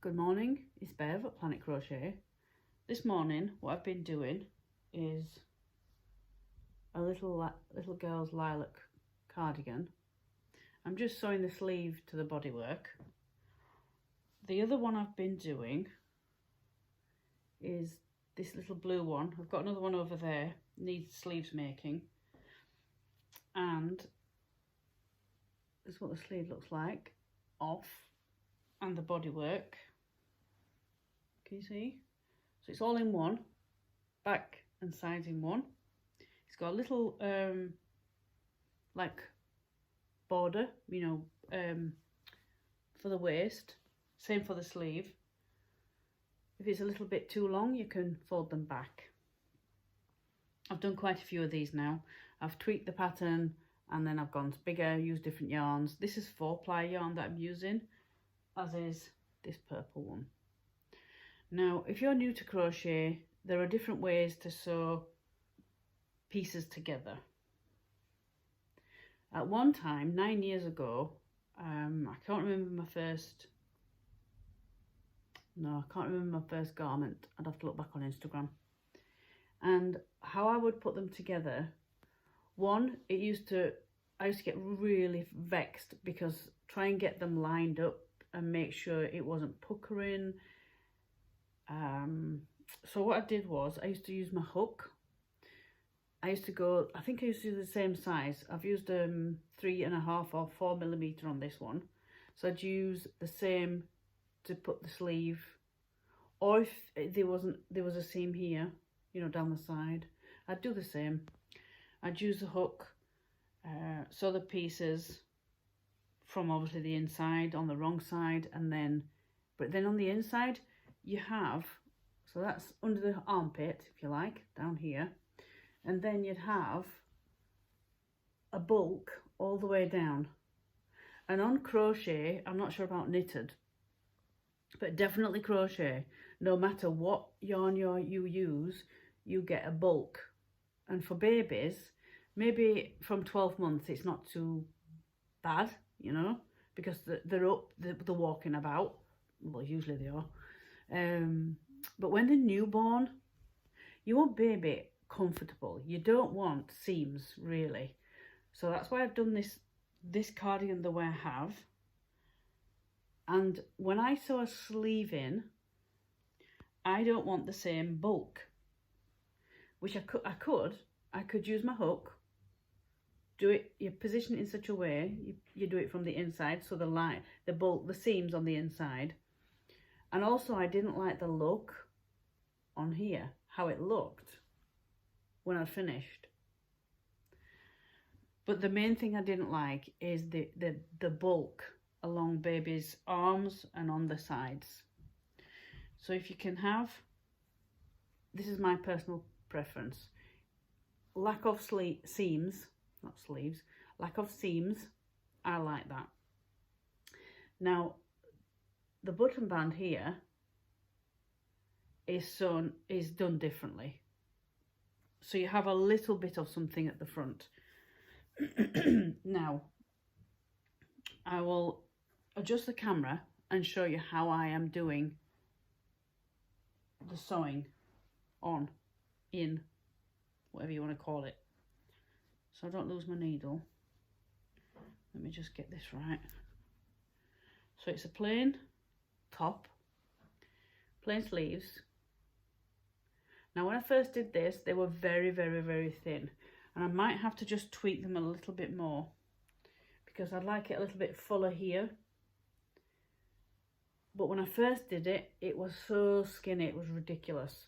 Good morning, it's Bev at Planet Crochet. This morning what I've been doing is a little girl's lilac cardigan. I'm just sewing the sleeve to the bodywork. The other one I've been doing is this little blue one. I've got another one over there, needs sleeves making. And this is what the sleeve looks like off, and the bodywork. Can you see? So it's all in one, back and sides in one. It's got a little like border, you know, for the waist. Same for the sleeve. If it's a little bit too long, you can fold them back. I've done quite a few of these now. I've tweaked the pattern and then I've gone bigger, used different yarns. This is 4-ply yarn that I'm using, as is this purple one. Now, if you're new to crochet, there are different ways to sew pieces together. At one time, 9 years ago, I can't remember my first garment. I'd have to look back on Instagram. And how I would put them together, one, I used to get really vexed because try and get them lined up and make sure it wasn't puckering. So what I did was I used to use my hook. I used to go, I think I used to use the same size. I've used 3.5 or 4 millimeter on this one. So I'd use the same to put the sleeve, or if there was a seam here, you know, down the side, I'd do the same. I'd use the hook, sew the pieces from obviously the inside on the wrong side, but then on the inside you have, so that's under the armpit, if you like, down here, and then you'd have a bulk all the way down. And on crochet, I'm not sure about knitted, but definitely crochet, no matter what yarn you use, you get a bulk. And for babies, maybe from 12 months, it's not too bad, you know, because they're up, they're walking about. Well, usually they are. But when they're newborn, you want baby comfortable. You don't want seams, really. So that's why I've done this cardigan the way I have. And when I sew a sleeve in, I don't want the same bulk, which I could use my hook, do it, you position it in such a way, you do it from the inside, so the bulk, the seams on the inside. And also I didn't like the look on here, how it looked when I finished. But the main thing I didn't like is the bulk along baby's arms and on the sides. So if you can have, this is my personal preference, lack of seams, not sleeves, lack of seams, I like that. Now, the button band here is done differently. So you have a little bit of something at the front. Now, I will adjust the camera and show you how I am doing the sewing on, in, whatever you want to call it, so I don't lose my needle. Let me just get this right. So it's a plain top, plain sleeves. Now when I first did this, they were very, very, very thin, and I might have to just tweak them a little bit more because I'd like it a little bit fuller here. But when I first did it, it was so skinny, it was ridiculous.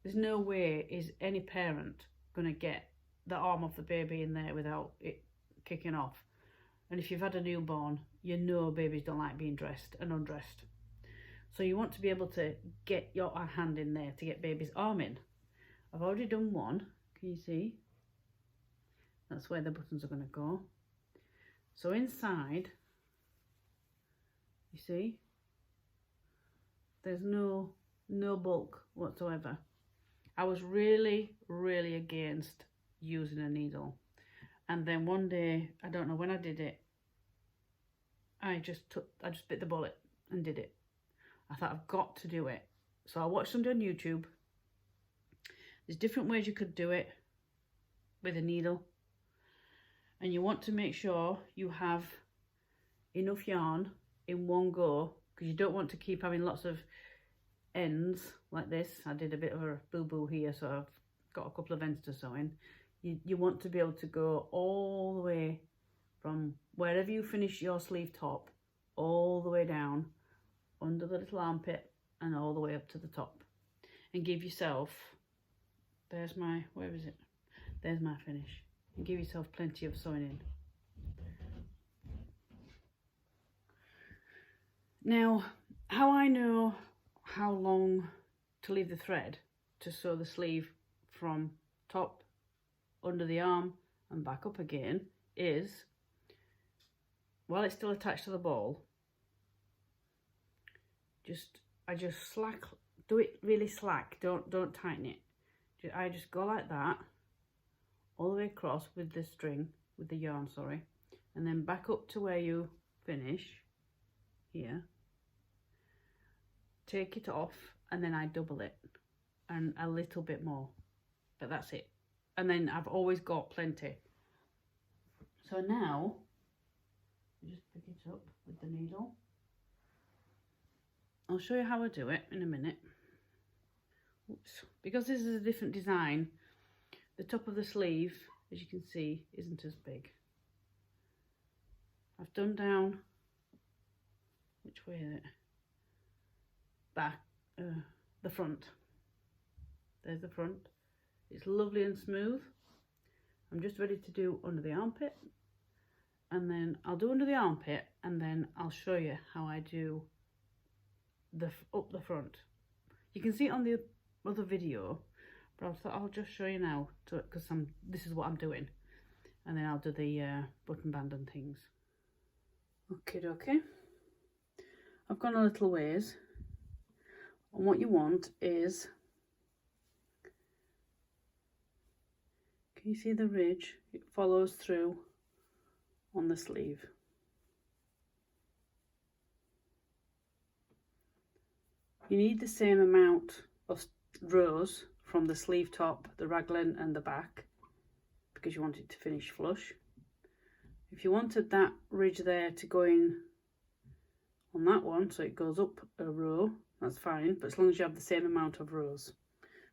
There's no way is any parent going to get the arm of the baby in there without it kicking off. And if you've had a newborn, you know babies don't like being dressed and undressed. So you want to be able to get your hand in there to get baby's arm in. I've already done one, can you see? That's where the buttons are going to go. So inside, you see, there's no bulk whatsoever. I was really, really against using a needle. And then one day, I don't know when I did it, I just bit the bullet and did it. I thought I've got to do it. So I watched somebody on YouTube. There's different ways you could do it with a needle. And you want to make sure you have enough yarn in one go, because you don't want to keep having lots of ends like this. I did a bit of a boo-boo here, so I've got a couple of ends to sew in. You want to be able to go all the way from wherever you finish your sleeve top, all the way down under the little armpit and all the way up to the top, and give yourself, there's my, where is it? There's my finish. And give yourself plenty of sewing in. Now, how I know how long to leave the thread to sew the sleeve from top, under the arm and back up again is, while it's still attached to the ball, I just slack, do it really slack, don't tighten it. I just go like that all the way across with the string, with the yarn, sorry, and then back up to where you finish here, take it off, and then I double it and a little bit more, but that's it. And then I've always got plenty. So now just pick it up with the needle. I'll show you how I do it in a minute. Oops. Because this is a different design, the top of the sleeve, as you can see, isn't as big. I've done down, which way is it? Back, the front. There's the front. It's lovely and smooth. I'm just ready to do under the armpit, and then I'll do under the armpit, and then I'll show you how I do up the front. You can see it on the other video, but I thought I'll just show you now, because this is what I'm doing, and then I'll do the button band and things. Okay, I've gone a little ways, and what you want is, can you see the ridge? It follows through on the sleeve. You need the same amount of rows from the sleeve top, the raglan and the back, because you want it to finish flush. If you wanted that ridge there to go in on that one, so it goes up a row, that's fine, but as long as you have the same amount of rows,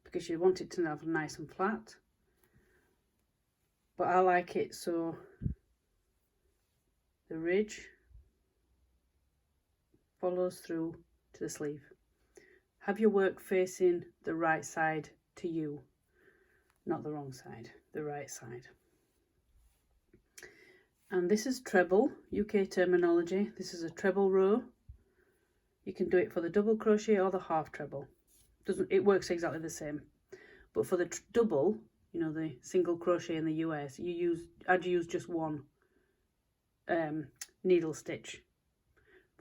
because you want it to have nice and flat. But I like it so the ridge follows through to the sleeve. Have your work facing the right side to you, not the wrong side, the right side. And this is treble, UK terminology. This is a treble row. You can do it for the double crochet or the half treble. It works exactly the same. But for the double, you know, the single crochet in the US, I'd use just one needle stitch.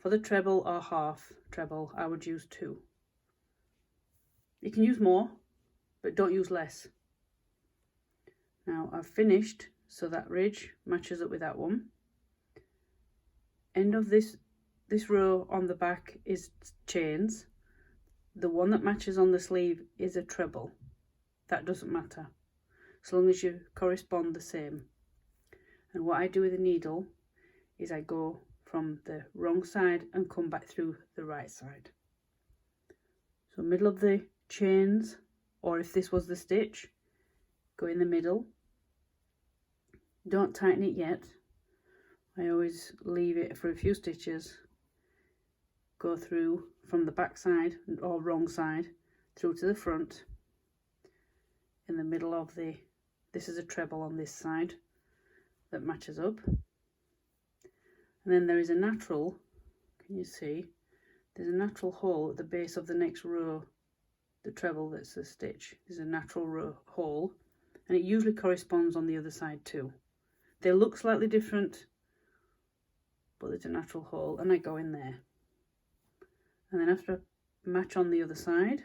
For the treble or half treble, I would use 2. You can use more, but don't use less. Now I've finished, so that ridge matches up with that one. End of this row on the back is chains. The one that matches on the sleeve is a treble. That doesn't matter, as long as you correspond the same. And what I do with the needle is I go from the wrong side and come back through the right side. So middle of the chains, or if this was the stitch, go in the middle. Don't tighten it yet. I always leave it for a few stitches. Go through from the back side or wrong side through to the front. In the middle of this is a treble on this side that matches up. And then there is a natural, can you see? There's a natural hole at the base of the next row. The treble that's a stitch is a natural hole, and it usually corresponds on the other side too. They look slightly different, but there's a natural hole, and I go in there. And then after I match on the other side,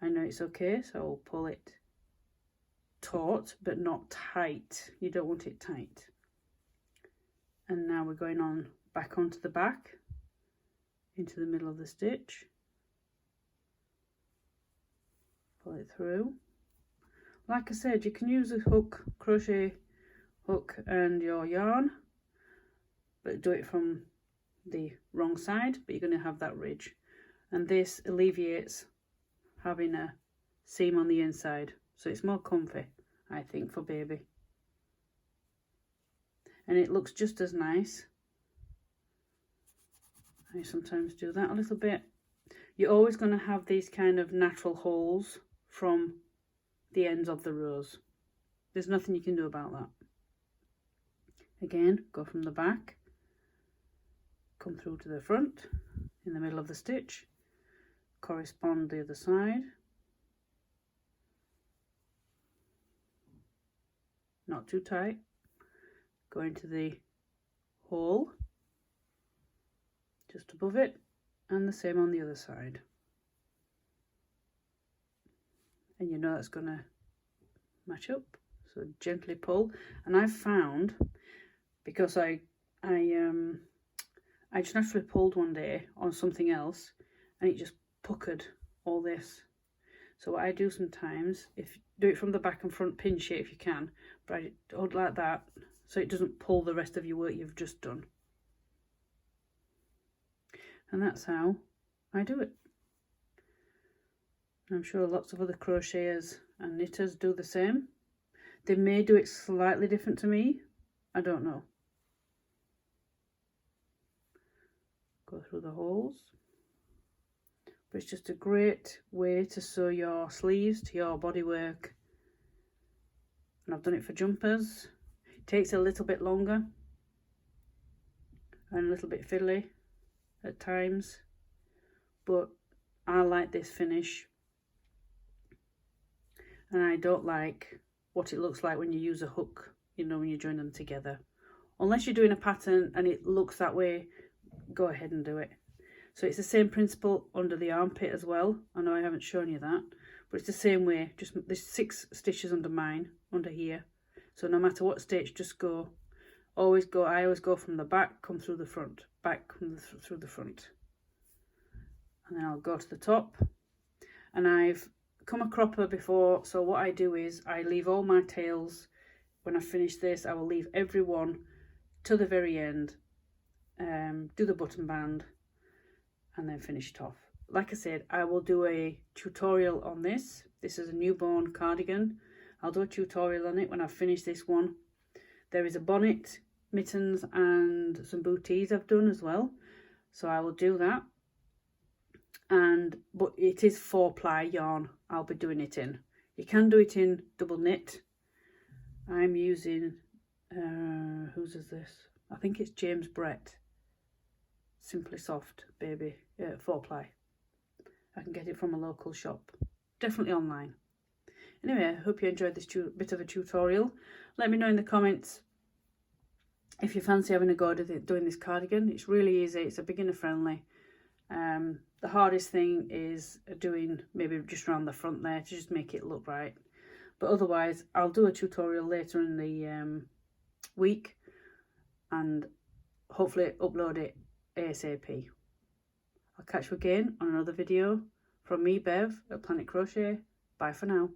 I know it's okay, so I'll pull it taut but not tight. You don't want it tight. And now we're going on back onto the back into the middle of the stitch, pull it through. Like I said, you can use a hook, crochet hook and your yarn, but do it from the wrong side, but you're going to have that ridge, and this alleviates having a seam on the inside, so it's more comfy, I think, for baby, and it looks just as nice. I sometimes do that a little bit. You're always going to have these kind of natural holes from the ends of the rows. There's nothing you can do about that. Again, go from the back, come through to the front in the middle of the stitch, correspond the other side, not too tight, go into the hole just above it, and the same on the other side. And you know that's going to match up, so gently pull. And I've found, because I just naturally pulled one day on something else and it just puckered all this. So what I do sometimes, if do it from the back and front, pinch it if you can, but I hold like that so it doesn't pull the rest of your work you've just done. And that's how I do it. I'm sure lots of other crocheters and knitters do the same. They may do it slightly different to me, I don't know. Go through the holes. But it's just a great way to sew your sleeves to your bodywork. And I've done it for jumpers. It takes a little bit longer and a little bit fiddly at times, but I like this finish, and I don't like what it looks like when you use a hook, you know, when you join them together. Unless you're doing a pattern and it looks that way, go ahead and do it. So it's the same principle under the armpit as well. I know I haven't shown you that, but it's the same way. Just there's 6 stitches under mine, under here, so no matter what stitch, just go. I always go from the back, come through the front, back, come through the front, and then I'll go to the top. And I've come a cropper before, so what I do is I leave all my tails. When I finish this, I will leave every one to the very end, do the button band, and then finish it off. Like I said, I will do a tutorial on this. This is a newborn cardigan. I'll do a tutorial on it when I finish this one. There is a bonnet, mittens and some booties I've done as well, so I will do that. But it is 4-ply yarn I'll be doing it in. You can do it in double knit. I'm using whose is this? I think it's James Brett Simply Soft Baby 4-ply. I can get it from a local shop, definitely online. Anyway, I hope you enjoyed this bit of a tutorial. Let me know in the comments if you fancy having a go at doing this cardigan. It's really easy, it's a beginner friendly. The hardest thing is doing maybe just around the front there to just make it look right. But otherwise, I'll do a tutorial later in the week and hopefully upload it ASAP. I'll catch you again on another video from me, Bev, at Planet Crochet. Bye for now.